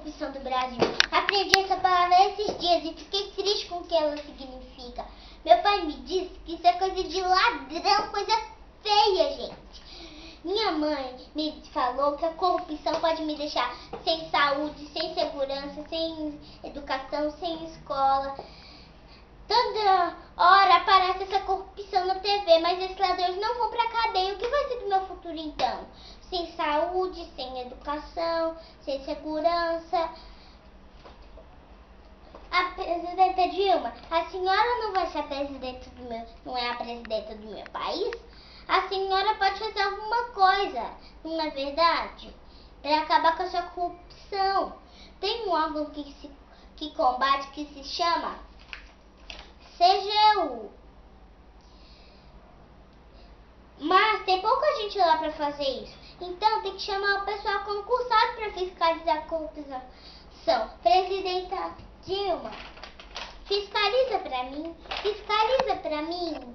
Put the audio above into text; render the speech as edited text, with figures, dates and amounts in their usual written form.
corrupção do Brasil. Aprendi essa palavra esses dias e fiquei triste com o que ela significa. Meu pai me disse que isso é coisa de ladrão, coisa feia, gente. Minha mãe me falou que a corrupção pode me deixar sem saúde, sem segurança, sem educação, sem escola. Toda hora aparece essa corrupção na TV, mas esses ladrões não vão pra cadeia. O que vai ser do meu futuro então? Sem saúde, sem educação, sem segurança. A presidenta Dilma, a senhora não vai ser a presidenta do meu, não é a presidenta do meu país? A senhora pode fazer alguma coisa, não é verdade? Para acabar com essa corrupção. Tem um órgão que combate que se chama CGU. Mas tem pouca gente lá para fazer isso. Então tem que chamar o pessoal concursado para fiscalizar a corrupção. Presidenta Dilma, fiscaliza para mim.